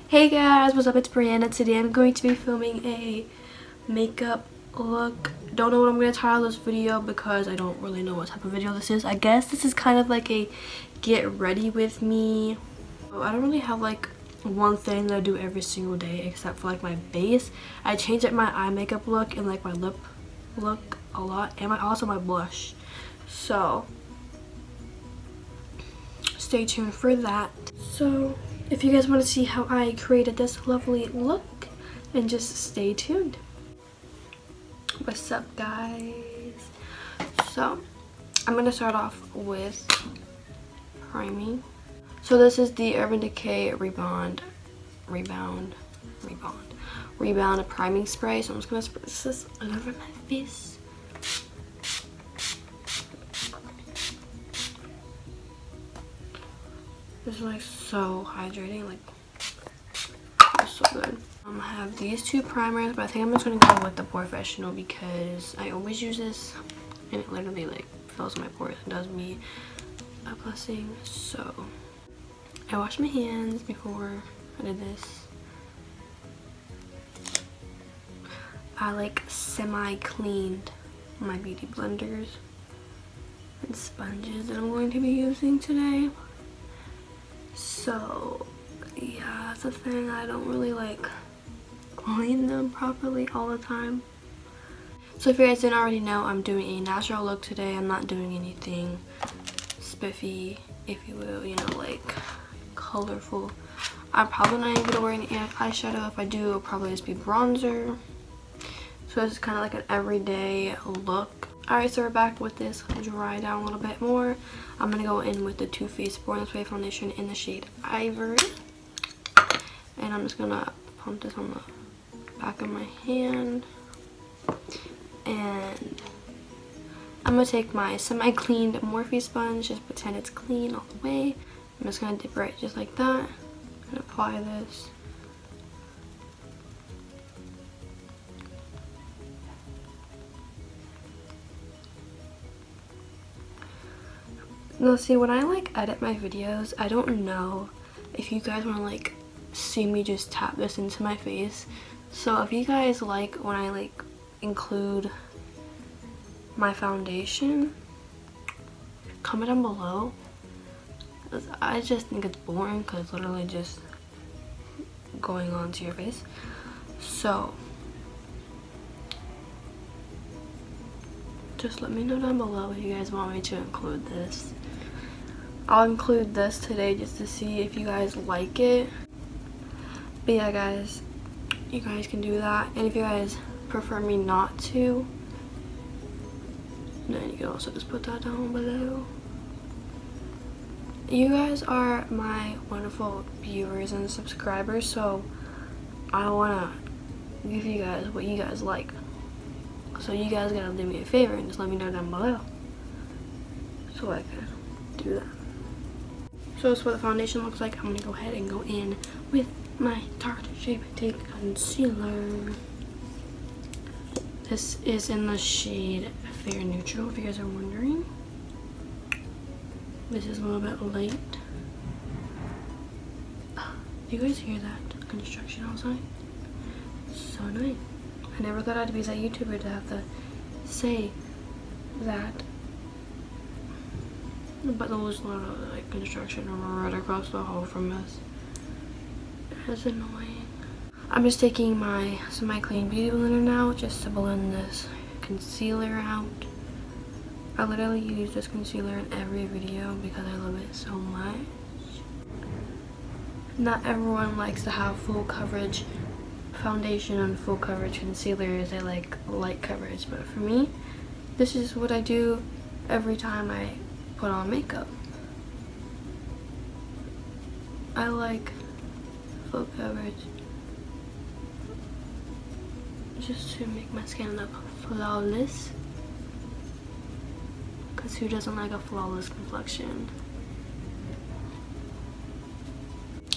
Hey guys, what's up? It's Brianna. Today I'm going to be filming a makeup look. Don't know what I'm going to title this video because I don't really know what type of video this is. I guess this is kind of like a get ready with me. I don't really have like one thing that I do every single day except for like my base. I change up my eye makeup look and like my lip look a lot, and also my blush. So stay tuned for that. So if you guys want to see how I created this lovely look, then just stay tuned. What's up guys? So I'm going to start off with priming. So this is the Urban Decay Rebound priming spray. So I'm just going to spray this all over my face. This is like so hydrating, like it's so good. I have these two primers, but I think I'm just gonna go with the Professional because I always use this and it literally like fills my pores and does me a blessing. So I washed my hands before I did this. I like semi-cleaned my beauty blenders and sponges that I'm going to be using today. So yeah, that's the thing, I don't really like clean them properly all the time. So if you guys didn't already know, I'm doing a natural look today. I'm not doing anything spiffy, if you will, you know, like colorful. I'm probably not even gonna wear any eyeshadow. If I do, it'll probably just be bronzer. So it's kind of like an everyday look. Alright, so we're back with this dry down a little bit more. I'm going to go in with the Too Faced Born This Way foundation in the shade Ivory. And I'm just going to pump this on the back of my hand. And I'm going to take my semi-cleaned Morphe sponge, just pretend it's clean all the way. I'm just going to dip right just like that and apply this. Now see, when I like edit my videos, I don't know if you guys want to like see me just tap this into my face. So if you guys like when I like include my foundation, comment down below. I just think it's boring because it's literally just going onto your face. So just let me know down below if you guys want me to include this. I'll include this today just to see if you guys like it. But yeah guys, you guys can do that. And if you guys prefer me not to, then you can also just put that down below. You guys are my wonderful viewers and subscribers, so I want to give you guys what you guys like. So you guys gotta do me a favor and just let me know down below so I can do that. So that's what the foundation looks like. I'm gonna go ahead and go in with my Tarte Shape Tape Concealer. This is in the shade Fair Neutral, if you guys are wondering. This is a little bit light. Do you guys hear that construction outside? So nice. I never thought I'd be that YouTuber to have to say that. But there was a lot of like construction right across the hall from us. It's annoying. I'm just taking my semi-clean beauty blender now just to blend this concealer out. I literally use this concealer in every video because I love it so much. Not everyone likes to have full coverage foundation and full coverage concealers. They like light coverage, but for me, this is what I do every time I put on makeup. I like full coverage just to make my skin look flawless, because who doesn't like a flawless complexion?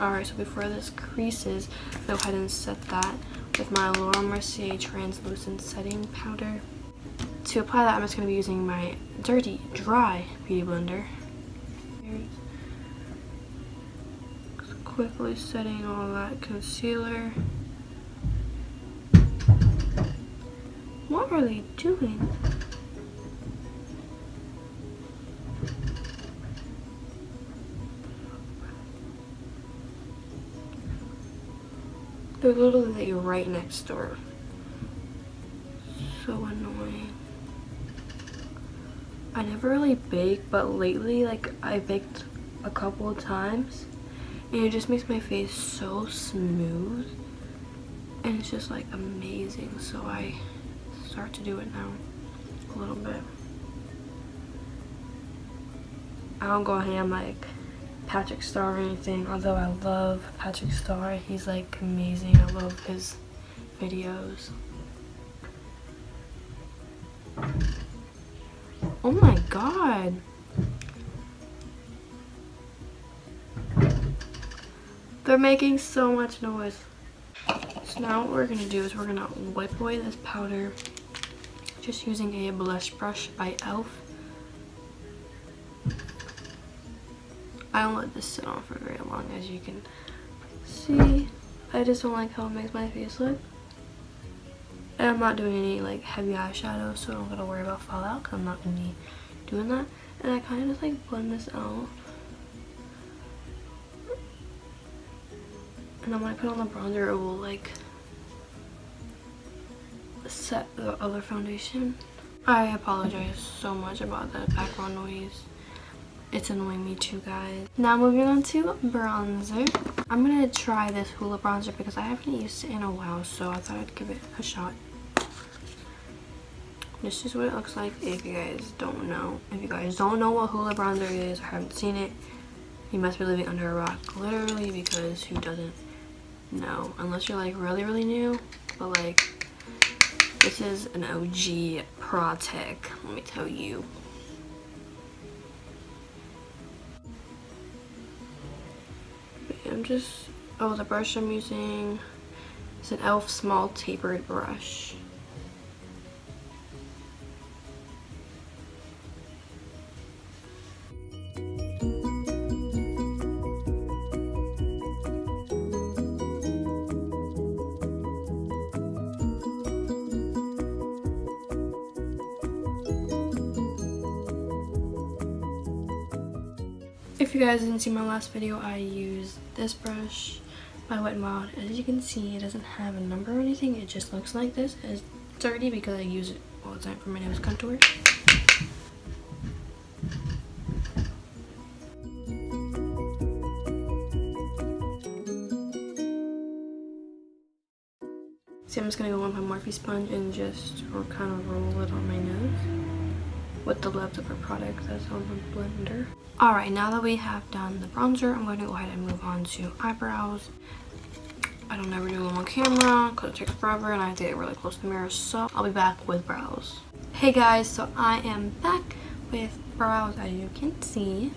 Alright, so before this creases, go ahead and set that with my Laura Mercier translucent setting powder. To apply that, I'm just going to be using my dirty, dry beauty blender. quickly setting all that concealer. What are they doing? They're literally right next door. So annoying. I never really bake, but lately, like, I baked a couple of times and it just makes my face so smooth and it's just like amazing. So I start to do it now a little bit. I don't go ham like Patrick Star or anything, although I love Patrick Star. He's like amazing. I love his videos. Oh my god. They're making so much noise. So now what we're gonna do is we're gonna wipe away this powder just using a blush brush by e.l.f. I don't let this sit on for very long, as you can see. I just don't like how it makes my face look. And I'm not doing any like heavy eyeshadow, so I don't gotta worry about fallout because I'm not gonna be doing that. And I kind of just like blend this out. And then when I put on the bronzer, it will like set the other foundation. I apologize so much about that background noise. It's annoying me too, guys. Now moving on to bronzer. I'm gonna try this Hoola bronzer because I haven't used it in a while, so I thought I'd give it a shot. This is what it looks like if you guys don't know. If you guys don't know what Hoola bronzer is or haven't seen it, you must be living under a rock, literally, because who doesn't know? Unless you're like really new, but like this is an OG pro tech, let me tell you. I'm just, oh, the brush I'm using is an e.l.f. small tapered brush. If you guys didn't see my last video, I used this brush by Wet n Wild. As you can see, it doesn't have a number or anything. It just looks like this. It's dirty because I use it all the time for my nose contour. See, I'm just going to go on my Morphe sponge and just kind of roll it on my nose with the leftover product that's on the blender. Alright, now that we have done the bronzer, I'm going to go ahead and move on to eyebrows. I don't ever do them on camera because it takes forever and I have to get really close to the mirror, so I'll be back with brows. Hey guys, so I am back with brows. As you can see,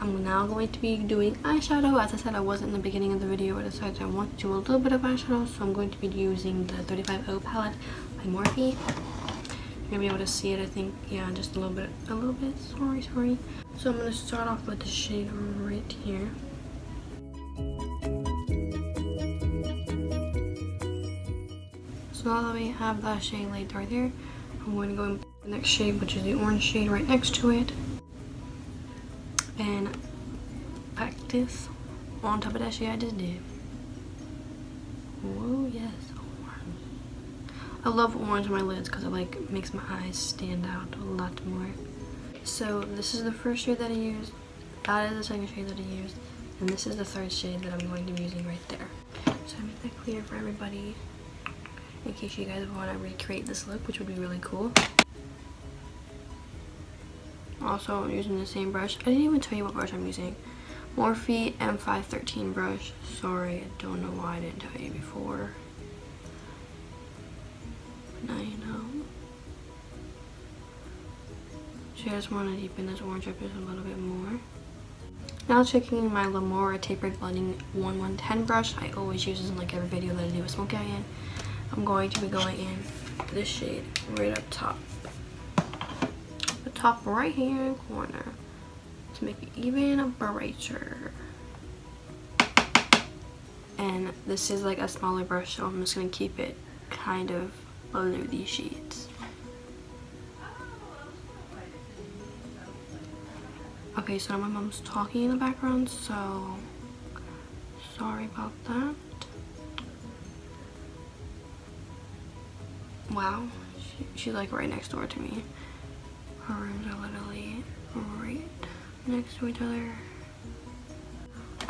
I'm now going to be doing eyeshadow. As I said, I wasn't in the beginning of the video, but I decided I want to do a little bit of eyeshadow, so I'm going to be using the 35O palette by Morphe. You're gonna be able to see it, I think. Yeah, just a little bit. Sorry. So I'm gonna start off with the shade right here. So now that we have that shade laid right there, I'm going to go in with the next shade, which is the orange shade right next to it, and pack this on top of that shade I just did. Whoa, yes. I love orange on my lids because it like makes my eyes stand out a lot more. So this is the first shade that I used, that is the second shade that I used, and this is the third shade that I'm going to be using right there. So I made that clear for everybody in case you guys want to recreate this look, which would be really cool. Also, I'm using the same brush. I didn't even tell you what brush I'm using. Morphe M513 brush. Sorry, I don't know why I didn't tell you before. Now you know. So I just want to deepen this orange up just a little bit more. Now checking my Lamora tapered blending 1110 brush. I always use this in like every video that I do with Smoky in. I'm going to be going in this shade right up top. The top right hand corner to make it even brighter. And this is like a smaller brush, so I'm just going to keep it kind of below these shades. Okay, so now my mom's talking in the background, so sorry about that. Wow, she's like right next door to me. Her rooms are literally right next to each other.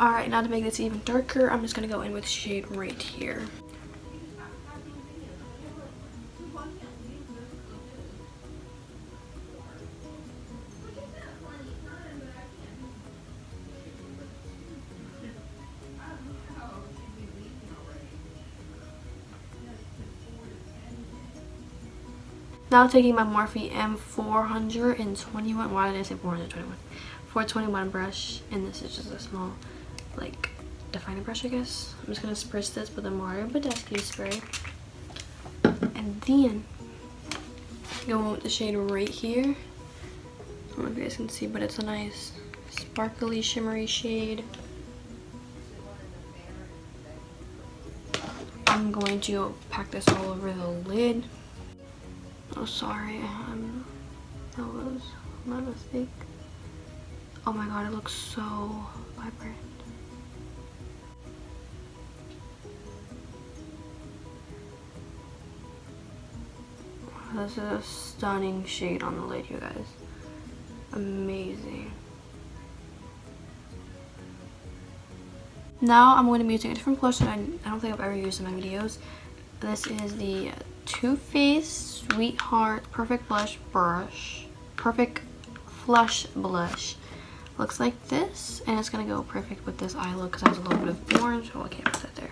Alright, now to make this even darker, I'm just going to go in with shade right here. Now taking my Morphe M421, why did I say 421? 421 brush, and this is just a small, like, definer brush, I guess. I'm just gonna spritz this with a Mario Badescu spray, and then go in with the shade right here. I don't know if you guys can see, but it's a nice sparkly, shimmery shade. I'm going to pack this all over the lid. Oh, sorry, that was my mistake. Oh my god, it looks so vibrant. This is a stunning shade on the lid, you guys. Amazing. Now I'm going to be using a different blush that I don't think I've ever used in my videos. This is the Too Faced Sweetheart Perfect Flush Blush. Looks like this, and it's gonna go perfect with this eye look because I have a little bit of orange. Oh, I can't put that there.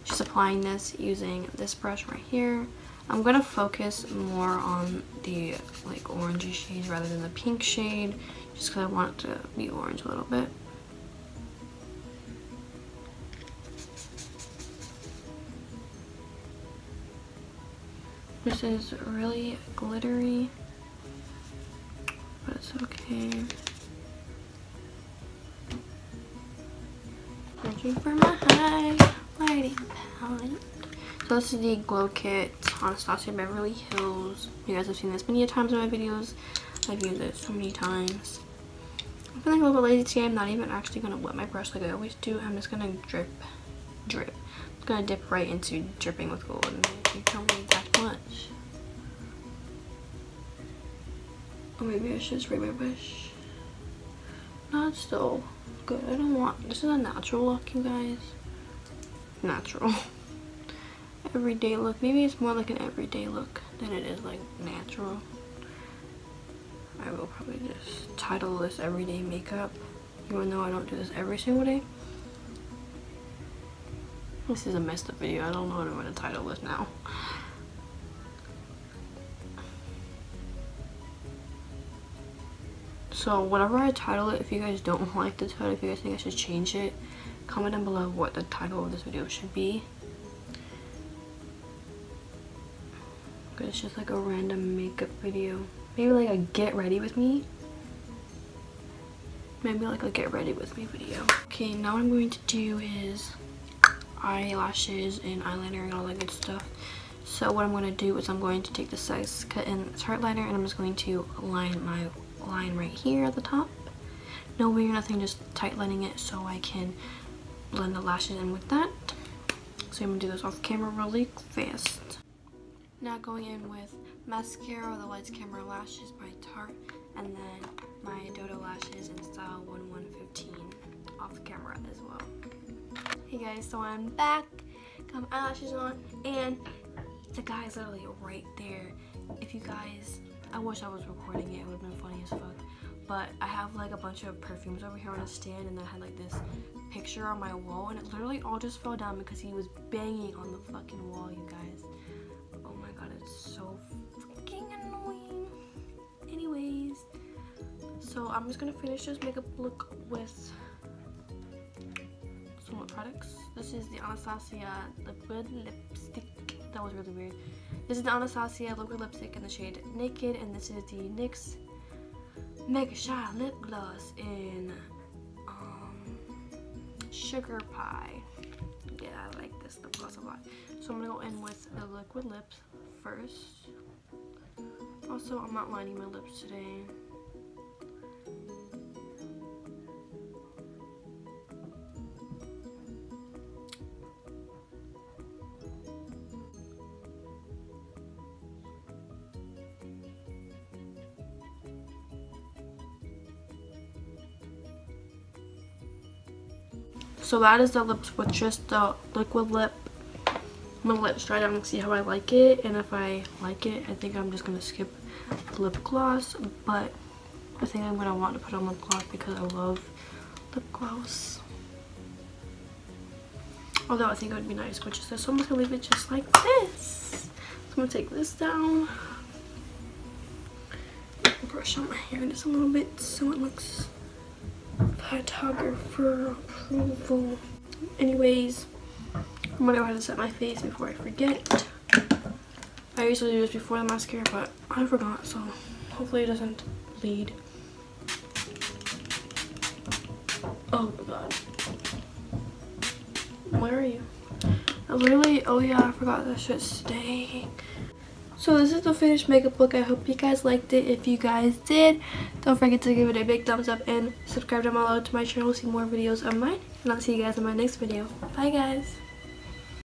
Just applying this using this brush right here. I'm gonna focus more on the like orangey shades rather than the pink shade, just because I want it to be orange a little bit. This is really glittery, but it's okay. Searching for my highlighting palette. So this is the Glow Kit Anastasia Beverly Hills. You guys have seen this many times in my videos. I've used it so many times. I'm feeling a little bit lazy today. I'm not even actually going to wet my brush like I always do. I'm just going to drip. I'm going to dip right into dripping with gold. And you don't need that much. Or maybe I should spray my brush. No, it's still good. I don't want, this is a natural look, you guys. Natural. Everyday look. Maybe it's more like an everyday look than it is like natural. I will probably just title this everyday makeup, even though I don't do this every single day. This is a messed up video. I don't know what I'm going to title this now. So whatever I title it, if you guys don't like the title, if you guys think I should change it, comment down below what the title of this video should be. But it's just like a random makeup video. Maybe like a get ready with me. Maybe like a get ready with me video. Okay, now what I'm going to do is eyelashes and eyeliner and all that good stuff. So what I'm going to do is I'm going to take the size cut and Tarte liner, and I'm just going to line my line right here at the top. No weird, nothing, just tight lining it so I can blend the lashes in with that. So I'm going to do this off camera really fast. Now going in with mascara, the Lights Camera Lashes by Tarte, and then my Dodo lashes in style 1115 off camera as well. Hey guys, so I'm back, got my eyelashes on, and the guy's literally right there. If you guys, I wish I was recording it, it would have been funny as fuck. But I have like a bunch of perfumes over here on a stand, and then I had like this picture on my wall, and it literally all just fell down because he was banging on the fucking wall, you guys. Oh my god, it's so freaking annoying. Anyways, so I'm just gonna finish this makeup look with some more products. This is the Anastasia liquid lipstick. That was really weird. This is the Anastasia liquid lipstick in the shade Naked, and this is the NYX Mega Shy Lip Gloss in Sugar Pie. Yes, lot. So I'm gonna go in with the liquid lips first. Also, I'm not lining my lips today. So that is the lips with just the liquid lip. I'm gonna let it dry down and see how I like it. And if I like it, I think I'm just gonna skip the lip gloss. But I think I'm gonna want to put on lip gloss because I love lip gloss. Although I think it would be nice with just this. So I'm just gonna leave it just like this. So I'm gonna take this down. Brush on my hair just a little bit so it looks photographer approval. Anyways, I'm gonna go ahead and set my face before I forget. I usually do this before the mascara, but I forgot, so hopefully it doesn't bleed. Oh my god. Where are you? I literally, oh yeah, I forgot that shit staying. So this is the finished makeup look. I hope you guys liked it. If you guys did, don't forget to give it a big thumbs up and subscribe down below to my channel to see more videos of mine. And I'll see you guys in my next video. Bye guys.